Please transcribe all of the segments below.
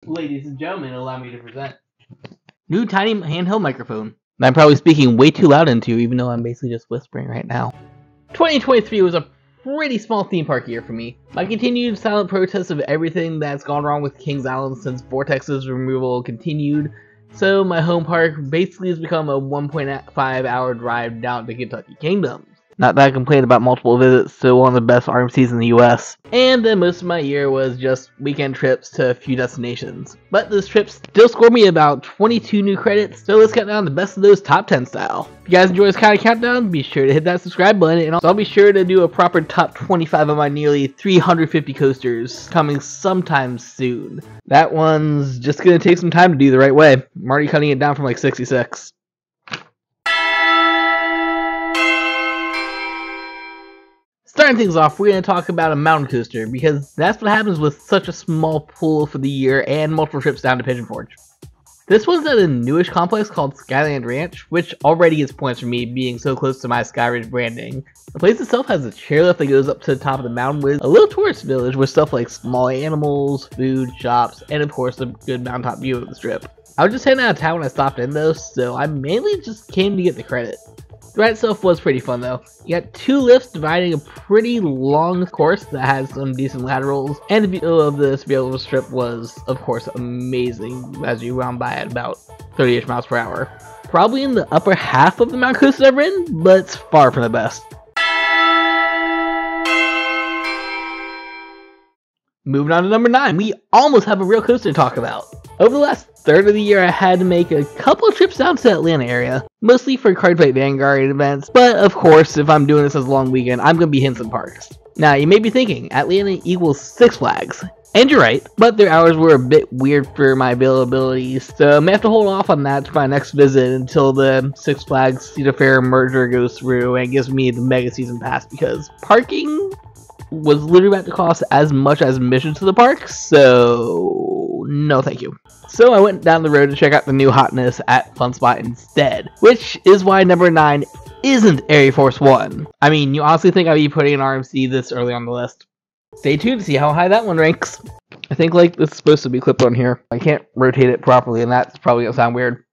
Ladies and gentlemen, allow me to present new tiny handheld microphone that I'm probably speaking way too loud into, even though I'm basically just whispering right now. 2023 was a pretty small theme park year for me. My continued silent protest of everything that's gone wrong with Kings Island since Vortex's removal continued, so my home park basically has become a 1.5 hour drive down to Kentucky Kingdom. Not that I complained about multiple visits to one of the best RMCs in the US. And then most of my year was just weekend trips to a few destinations. But this trip still scored me about 22 new credits, so let's get down the best of those top 10 style. If you guys enjoy this kind of countdown, be sure to hit that subscribe button, and I'll be sure to do a proper top 25 of my nearly 350 coasters coming sometime soon. That one's just gonna take some time to do the right way. I'm already cutting it down from like 66. Starting things off, we're going to talk about a mountain coaster, because that's what happens with such a small pool for the year and multiple trips down to Pigeon Forge. This one's at a newish complex called Skyland Ranch, which already gets points for me being so close to my Skyridge branding. The place itself has a chairlift that goes up to the top of the mountain with a little tourist village with stuff like small animals, food, shops, and of course a good mountaintop view of the strip. I was just heading out of town when I stopped in though, so I mainly just came to get the credit. The ride itself was pretty fun though. You got two lifts dividing a pretty long course that has some decent laterals, and the view of this Beelzebub strip was, of course, amazing as you wound by at about 30-ish miles per hour. Probably in the upper half of the mountain coasters I've ridden, but it's far from the best. Moving on to number 9, we almost have a real coaster to talk about. Over the last third of the year, I had to make a couple of trips down to the Atlanta area, mostly for Cardfight Vanguard events, but of course, if I'm doing this as a long weekend, I'm going to be hitting some parks. Now, you may be thinking, Atlanta equals Six Flags, and you're right, but their hours were a bit weird for my availability, so I may have to hold off on that for my next visit until the Six Flags Cedar Fair merger goes through and gives me the Mega Season Pass, because parking was literally about to cost as much as admission to the park, so no thank you. So I went down the road to check out the new hotness at Fun Spot instead, which is why number 9 isn't Air Force One. I mean, you honestly think I'd be putting an RMC this early on the list? Stay tuned to see how high that one ranks. I think like it's supposed to be clipped on here. I can't rotate it properly, and that's probably gonna sound weird.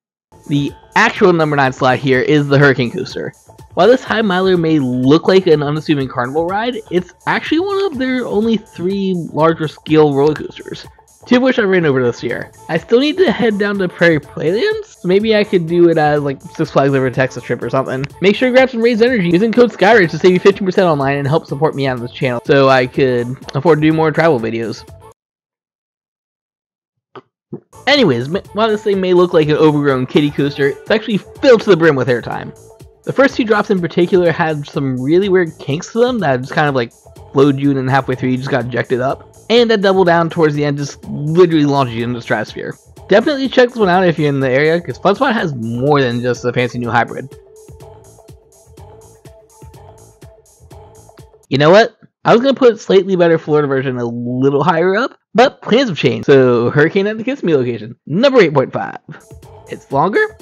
The actual number 9 slot here is the Hurricane Coaster. While this high miler may look like an unassuming carnival ride, it's actually one of their only 3 larger scale roller coasters, 2 of which I've ridden over this year. I still need to head down to Prairie Playlands, so maybe I could do it as like Six Flags over Texas trip or something. Make sure to grab some Raised Energy using code SKYRIDGE to save you 15% online and help support me on this channel so I could afford to do more travel videos. Anyways, while this thing may look like an overgrown kiddie coaster, it's actually filled to the brim with airtime. The first 2 drops in particular had some really weird kinks to them that just kind of like flowed you and then halfway through you just got ejected up. And that double down towards the end just literally launched you into the stratosphere. Definitely check this one out if you're in the area, because Fun Spot has more than just a fancy new hybrid. You know what? I was going to put a slightly better Florida version a little higher up, but plans have changed, so Hurricane at the Kissimmee location, number 8.5. It's longer,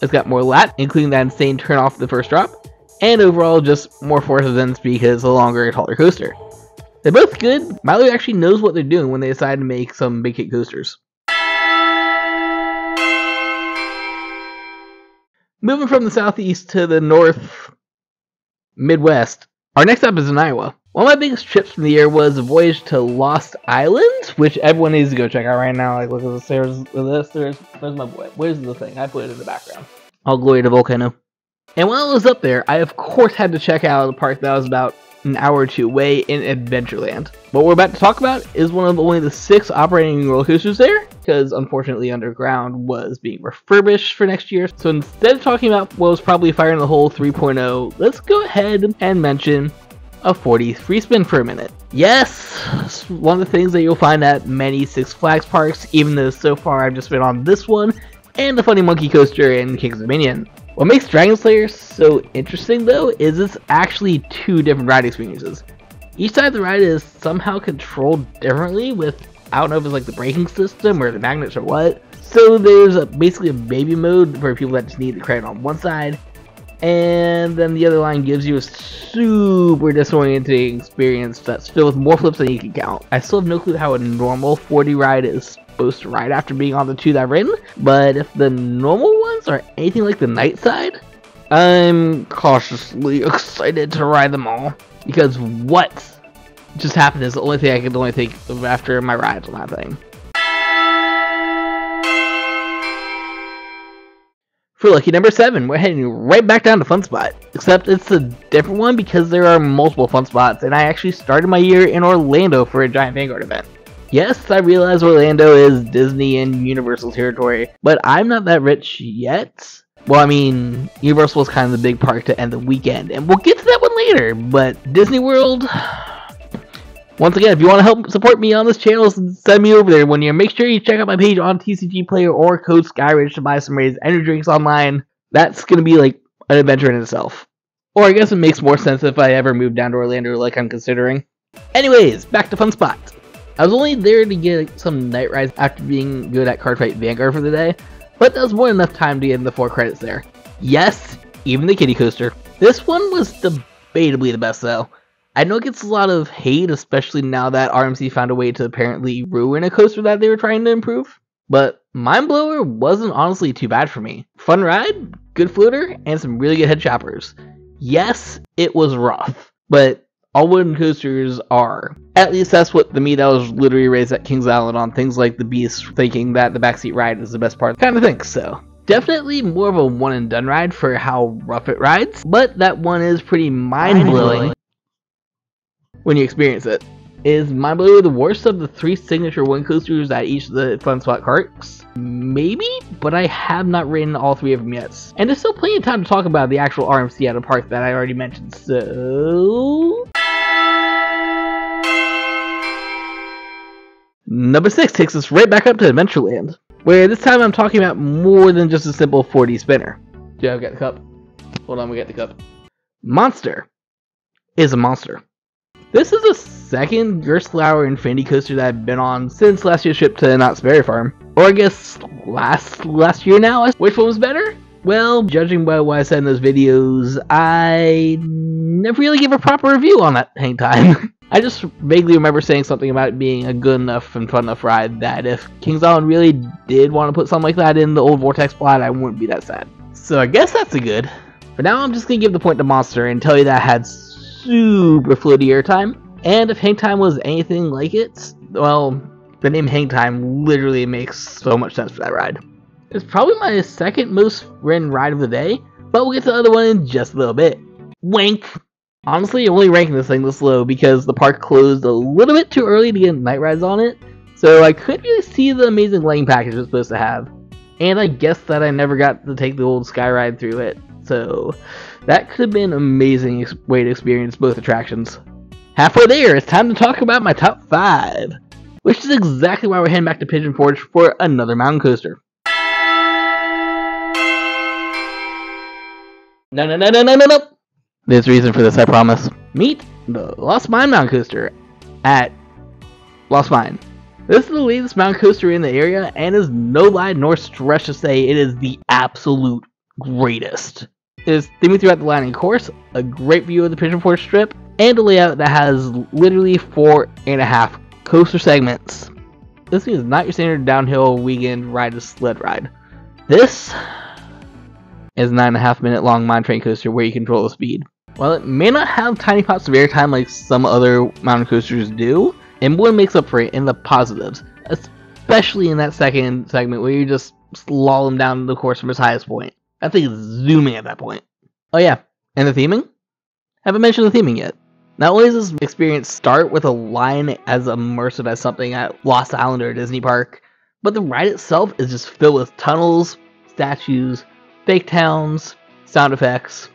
it's got more lat, including that insane turn off the first drop, and overall just more force events because it's a longer and taller coaster. They're both good. Milo actually knows what they're doing when they decide to make some big hit coasters. Moving from the southeast to the north Midwest, our next stop is in Iowa. One of my biggest trips from the year was a voyage to Lost Island, which everyone needs to go check out right now. Like, look at the stairs of this. Where's my boy? Where's the thing? I put it in the background. All glory to Volcano. And while I was up there, I of course had to check out the park that was about an hour or 2 away in Adventureland. What we're about to talk about is one of only the 6 operating roller coasters there, because unfortunately Underground was being refurbished for next year. So instead of talking about what was probably Fire in the Hole 3.0, let's go ahead and mention a 40 free spin for a minute. Yes, it's one of the things that you'll find at many Six Flags parks, even though so far I've just been on this one and the Funny Monkey Coaster in Kings Dominion. What makes Dragon Slayer so interesting though is it's actually 2 different ride experiences. Each side of the ride is somehow controlled differently with, I don't know if it's like the braking system or the magnets or what. So there's basically a baby mode for people that just need the credit on one side, and then the other line gives you a super disorienting experience that's filled with more flips than you can count. I still have no clue how a normal 40 ride is supposed to ride after being on the 2 that I've ridden, but if the normal ones are anything like the night side, I'm cautiously excited to ride them all, because what just happened is the only thing I could think of after my rides on that thing. For lucky number 7, we're heading right back down to Fun Spot, except it's a different one because there are multiple fun spots, and I actually started my year in Orlando for a Giant Vanguard event. Yes, I realize Orlando is Disney and Universal territory, but I'm not that rich yet. Well, I mean, Universal was kind of the big park to end the weekend, and we'll get to that one later, but Disney World... Once again, if you want to help support me on this channel, send me over there one year. Make sure you check out my page on TCG Player or code SkyRidge to buy some Rays energy drinks online. That's going to be like an adventure in itself. Or I guess it makes more sense if I ever move down to Orlando like I'm considering. Anyways, back to Fun Spot. I was only there to get some night rides after being good at Cardfight Vanguard for the day, but that was more than enough time to get in the 4 credits there. Yes, even the kiddie coaster. This one was debatably the best though. I know it gets a lot of hate, especially now that RMC found a way to apparently ruin a coaster that they were trying to improve. But Mind Blower wasn't honestly too bad for me. Fun ride, good floater, and some really good head choppers. Yes, it was rough, but all wooden coasters are. At least that's what the me that was literally raised at Kings Island on things like the Beast thinking that the backseat ride is the best part kind of thing, so. Definitely more of a one and done ride for how rough it rides, but that one is pretty mind-blowing. When you experience it. Is Mind Blower the worst of the 3 signature wooden coasters at each of the Fun Spot carts? Maybe, but I have not ridden all 3 of them yet. And there's still plenty of time to talk about the actual RMC at a park that I already mentioned, so... Number 6 takes us right back up to Adventureland, where this time I'm talking about more than just a simple 4D spinner. Yeah, I've got the cup. Hold on, we got the cup. Monster is a monster. This is the second Gerstlauer Infinity Coaster that I've been on since last year's trip to Knott's Berry Farm. Or I guess last year now? Which one was better? Well, judging by what I said in those videos, I never really gave a proper review on that hang time. I just vaguely remember saying something about it being a good enough and fun enough ride that if Kings Island really did want to put something like that in the old Vortex plot, I wouldn't be that sad. So I guess that's a good. For now, I'm just going to give the point to Monster and tell you that I had super floaty airtime, and if hang time was anything like it, well, the name hang time literally makes so much sense for that ride. It's probably my second most ridden ride of the day, but we'll get to the other one in just a little bit. Wank! Honestly, I'm only ranking this thing this low because the park closed a little bit too early to get night rides on it, so I couldn't really see the amazing lighting package it was supposed to have. And I guess that I never got to take the old sky ride through it, so that could have been an amazing way to experience both attractions. Halfway there, it's time to talk about my top 5, which is exactly why we're heading back to Pigeon Forge for another mountain coaster. No. There's a reason for this, I promise. Meet the Lost Mine Mountain Coaster at Lost Mine. This is the latest mountain coaster in the area, and is no lie nor stretch to say it is the absolute greatest. It is themed throughout the landing course, a great view of the Pigeon Forge Strip, and a layout that has literally 4.5 coaster segments. This is not your standard downhill weekend ride to sled ride. This is a 9.5 minute long mine train coaster where you control the speed. While it may not have tiny pops of airtime like some other mountain coasters do, it more makes up for it in the positives, especially in that second segment where you just slalom down the course from its highest point. That thing is zooming at that point. Oh yeah, and the theming? Haven't mentioned the theming yet. Not only does this experience start with a line as immersive as something at Lost Island or Disney Park, but the ride itself is just filled with tunnels, statues, fake towns, sound effects,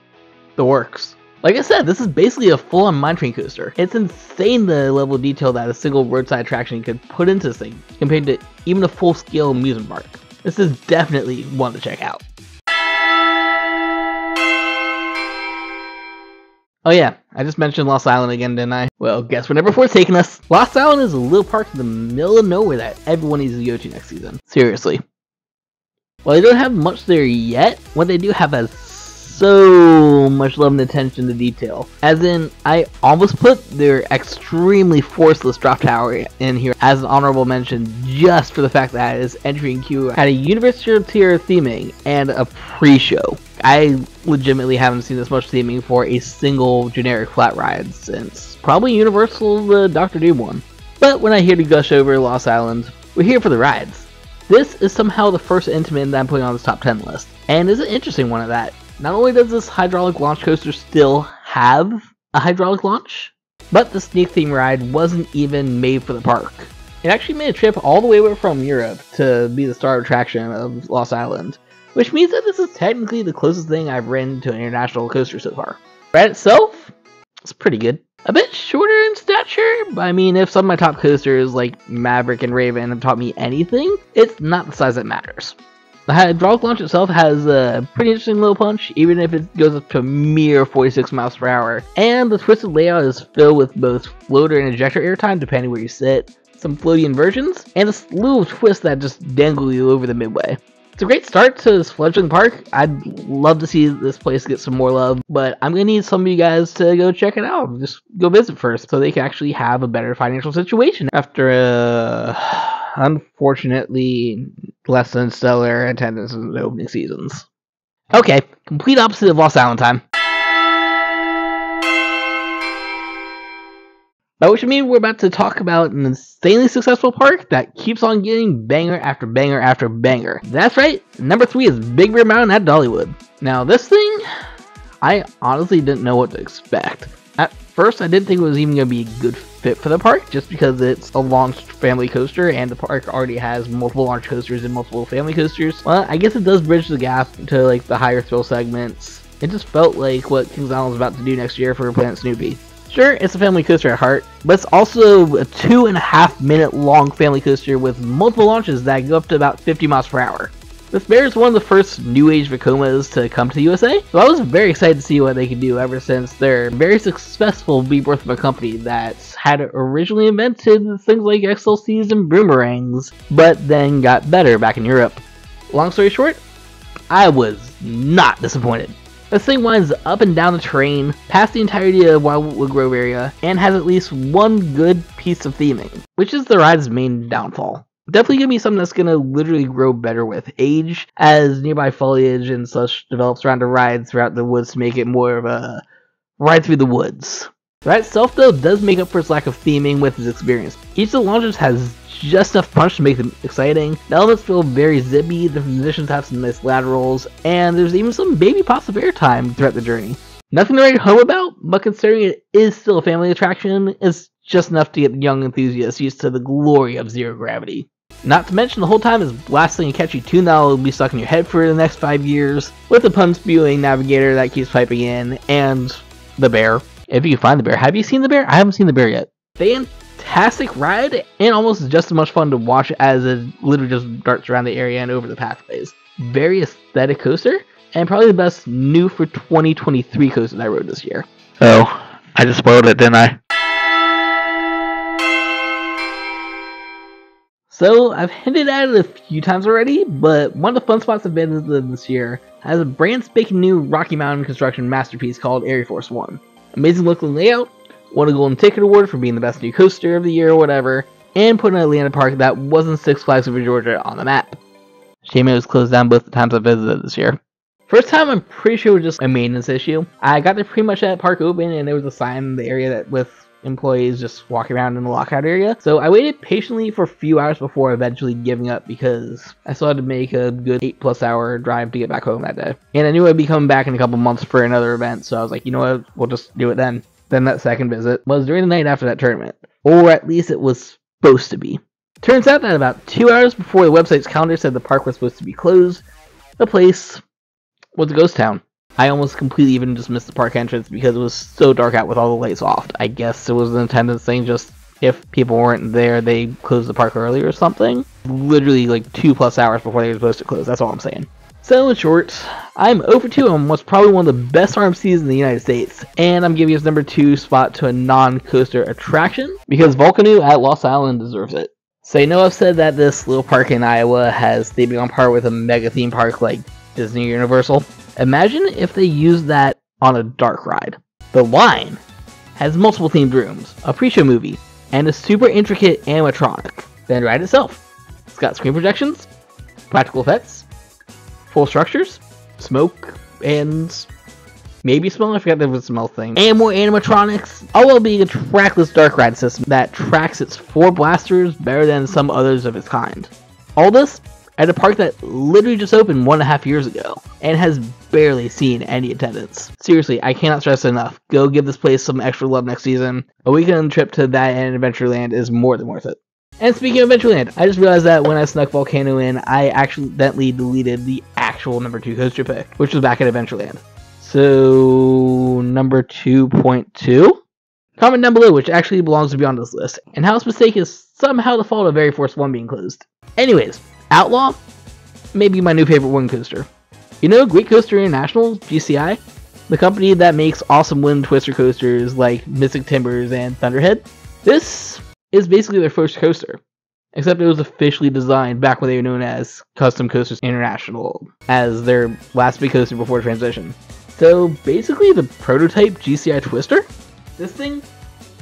the works. Like I said, this is basically a full-on mine train coaster. It's insane the level of detail that a single roadside attraction could put into this thing, compared to even a full-scale amusement park. This is definitely one to check out. Oh yeah, I just mentioned Lost Island again, didn't I? Well, guess where number 4 is taking us? Lost Island is a little park in the middle of nowhere that everyone needs to go to next season. Seriously. While they don't have much there yet, what they do have has so much love and attention to detail. As in, I almost put their extremely forceless drop tower in here as an honorable mention just for the fact that its entry and queue had a universal tier theming and a pre-show. I legitimately haven't seen this much theming for a single generic flat ride since probably Universal the Dr. Doom one. But we're not here to gush over Lost Island, we're here for the rides. This is somehow the first Intamin that I'm putting on this top 10 list, and is an interesting one at that. Not only does this hydraulic launch coaster still have a hydraulic launch, but the Sneak theme ride wasn't even made for the park. It actually made a trip all the way from Europe to be the star attraction of Lost Island, which means that this is technically the closest thing I've ridden to an international coaster so far. The ride itself, it's pretty good. A bit shorter in stature, but I mean, if some of my top coasters like Maverick and Raven have taught me anything, it's not the size that matters. The hydraulic launch itself has a pretty interesting little punch, even if it goes up to a mere 46 miles per hour. And the twisted layout is filled with both floater and ejector airtime depending where you sit, some floaty inversions, and a slew of twists that just dangle you over the midway. It's a great start to this fledgling park. I'd love to see this place get some more love, but I'm going to need some of you guys to go check it out. Just go visit first so they can actually have a better financial situation after unfortunately less than stellar attendance in the opening seasons. Okay, complete opposite of Lost Island time. Which means we're about to talk about an insanely successful park that keeps on getting banger after banger after banger. That's right, number 3 is Big Bear Mountain at Dollywood. Now this thing, I honestly didn't know what to expect. At first I didn't think it was even going to be a good fit for the park, just because it's a launched family coaster and the park already has multiple launch coasters and multiple family coasters. Well, I guess it does bridge the gap to like the higher thrill segments. It just felt like what Kings Island is about to do next year for Planet Snoopy. Sure, it's a family coaster at heart, but it's also a 2.5 minute long family coaster with multiple launches that go up to about 50 miles per hour. This bear is one of the first new age Vekomas to come to the USA, so I was very excited to see what they could do ever since their very successful rebirth of a company that had originally invented things like XLCs and boomerangs, but then got better back in Europe. Long story short, I was not disappointed. This thing winds up and down the terrain, past the entirety of Wildwood Grove area, and has at least one good piece of theming, which is the ride's main downfall. Definitely gonna be something that's gonna literally grow better with age, as nearby foliage and such develops around the ride throughout the woods to make it more of a ride through the woods. The ride itself, though, does make up for its lack of theming with its experience. Each of the launches has just enough punch to make them exciting. The elements feel very zippy, the musicians have some nice laterals, and there's even some baby pops of airtime throughout the journey. Nothing to write home about, but considering it is still a family attraction, it's just enough to get young enthusiasts used to the glory of zero gravity. Not to mention the whole time is blasting a catchy tune that will be stuck in your head for the next 5 years, with a pun-spewing navigator that keeps piping in, and the bear. If you can find the bear. Have you seen the bear? I haven't seen the bear yet. Fantastic ride, and almost just as much fun to watch as it literally just darts around the area and over the pathways. Very aesthetic coaster, and probably the best new for 2023 coaster that I rode this year. Oh, I just spoiled it, didn't I? So, I've hinted at it a few times already, but one of the fun spots I've been to this year has a brand spanking new Rocky Mountain construction masterpiece called Air Force One. Amazing looking layout, won a Golden Ticket Award for being the best new coaster of the year or whatever, and put an Atlanta park that wasn't Six Flags Over Georgia on the map. Shame it was closed down both the times I visited this year. First time, I'm pretty sure it was just a maintenance issue. I got there pretty much at park open, and there was a sign in the area that with employees just walking around in the lockout area. So I waited patiently for a few hours before eventually giving up because I still had to make a good 8+ hour drive to get back home that day. And I knew I'd be coming back in a couple months for another event, so I was like, you know what, we'll just do it then. Then that second visit was during the night after that tournament. Or at least it was supposed to be. Turns out that about 2 hours before the website's calendar said the park was supposed to be closed, the place was a ghost town. I almost completely even just missed the park entrance because it was so dark out with all the lights off. I guess it was an attendance thing, just if people weren't there, they closed the park early or something. Literally like 2+ hours before they were supposed to close, that's all I'm saying. So in short, I'm 0 for 2 on what's probably one of the best RMCs in the United States, and I'm giving his number 2 spot to a non-coaster attraction, because Volcano at Lost Island deserves it. So you know I've said that this little park in Iowa has theming on par with a mega theme park like Disney Universal? Imagine if they used that on a dark ride. The line has multiple themed rooms, a pre-show movie, and a super intricate animatronic. Then the ride itself. It's got screen projections, practical effects, full structures, smoke, and maybe smell, I forgot there was a smell thing, and more animatronics, all while being a trackless dark ride system that tracks its 4 blasters better than some others of its kind. All this at a park that literally just opened 1.5 years ago, and has barely seen any attendance. Seriously, I cannot stress it enough. Go give this place some extra love next season. A weekend trip to that and Adventureland is more than worth it. And speaking of Adventureland, I just realized that when I snuck Volcano in, I accidentally deleted the actual number 2 coaster pick, which was back at Adventureland. So, number 2.2? Comment down below which actually belongs to be on this list, and how its mistake is somehow the fault of Very Force 1 being closed. Anyways, Outlaw? Maybe my new favorite wooden coaster. You know Great Coaster International, GCI? The company that makes awesome wooden twister coasters like Mystic Timbers and Thunderhead? This is basically their first coaster, except it was officially designed back when they were known as Custom Coasters International, as their last big coaster before transition. So basically the prototype GCI Twister? This thing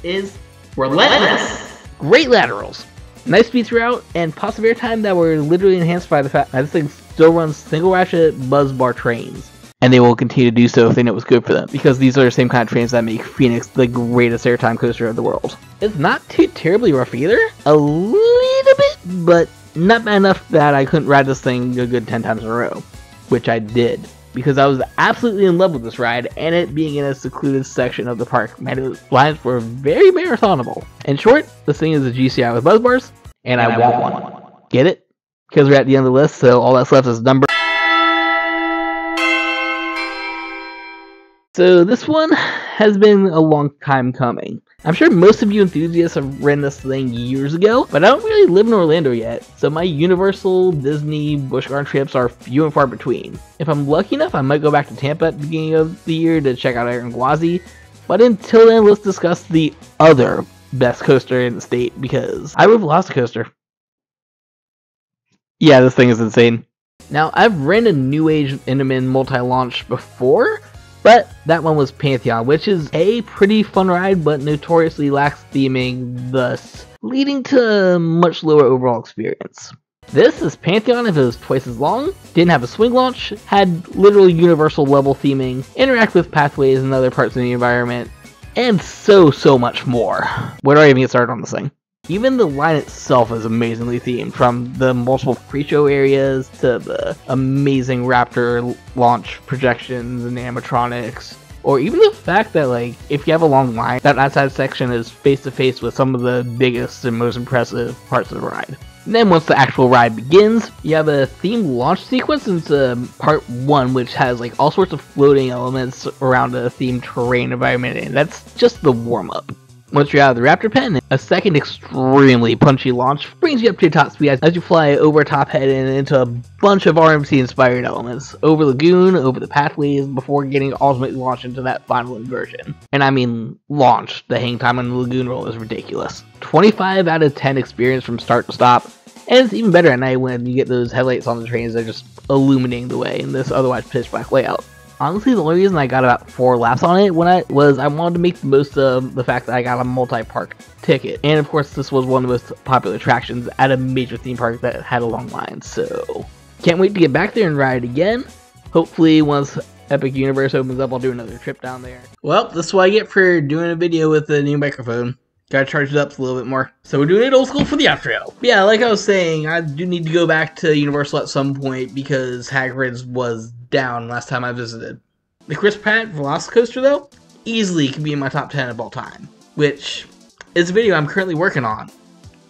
is relentless! Great laterals, nice speed throughout, and positive airtime that were literally enhanced by the fact that this thing still runs single ratchet buzz bar trains. And they will continue to do so if they know what's good for them, because these are the same kind of trains that make Phoenix the greatest airtime coaster of the world. It's not too terribly rough either, a little bit, but not bad enough that I couldn't ride this thing a good 10 times in a row, which I did, because I was absolutely in love with this ride, and it being in a secluded section of the park made its lines were very marathonable. In short, this thing is a GCI with buzz bars, and I want one. Get it? Because we're at the end of the list, so all that's left is number. So this one has been a long time coming. I'm sure most of you enthusiasts have ridden this thing years ago, but I don't really live in Orlando yet, so my Universal, Disney, Busch Gardens trips are few and far between. If I'm lucky enough, I might go back to Tampa at the beginning of the year to check out Iron Gwazi, but until then, let's discuss the other best coaster in the state, because I rode Velocicoaster. Yeah, this thing is insane. Now, I've ridden a New Age Intamin multi-launch before, but that one was Pantheon, which is a pretty fun ride, but notoriously lacks theming, thus leading to a much lower overall experience. This is Pantheon if it was twice as long, didn't have a swing launch, had literal universal level theming, interact with pathways and other parts of the environment, and so much more. Where do I even get started on this thing? Even the line itself is amazingly themed, from the multiple pre-show areas to the amazing Raptor launch projections and animatronics, or even the fact that, like, if you have a long line, that outside section is face-to-face with some of the biggest and most impressive parts of the ride. And then once the actual ride begins, you have a themed launch sequence into part 1, which has like all sorts of floating elements around a themed terrain environment, and that's just the warm-up. Once you're out of the Raptor pen, a second extremely punchy launch brings you up to your top speed as you fly over Top Head and into a bunch of RMC-inspired elements, over Lagoon, over the pathways, before getting ultimately launched into that final inversion. And I mean launched. The hang time on the Lagoon roll is ridiculous. 25 out of 10 experience from start to stop, and it's even better at night when you get those headlights on the trains that are just illuminating the way in this otherwise pitch black layout. Honestly, the only reason I got about 4 laps on it I wanted to make the most of the fact that I got a multi-park ticket. And of course, this was one of the most popular attractions at a major theme park that had a long line, so can't wait to get back there and ride it again. Hopefully, once Epic Universe opens up, I'll do another trip down there. Well, this is what I get for doing a video with a new microphone. Gotta charge it up a little bit more. So we're doing it old school for the outro. Yeah, like I was saying, I do need to go back to Universal at some point because Hagrid's was down last time I visited. The Chris Pratt Velocicoaster, though, easily can be in my top 10 of all time, which is a video I'm currently working on.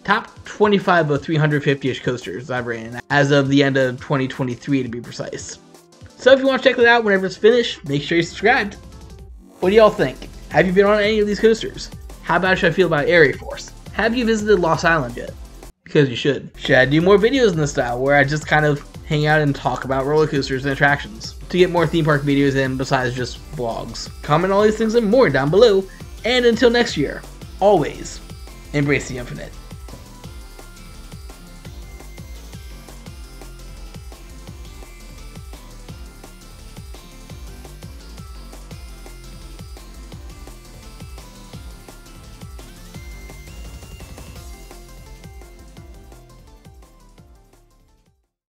Top 25 of 350-ish coasters I've ridden, as of the end of 2023 to be precise. So if you want to check that out whenever it's finished, make sure you're subscribed. What do y'all think? Have you been on any of these coasters? How bad should I feel about Air Force? Have you visited Lost Island yet? Because you should. Should I do more videos in this style where I just kind of hang out and talk about roller coasters and attractions to get more theme park videos in besides just vlogs? Comment all these things and more down below. And until next year, always embrace the infinite.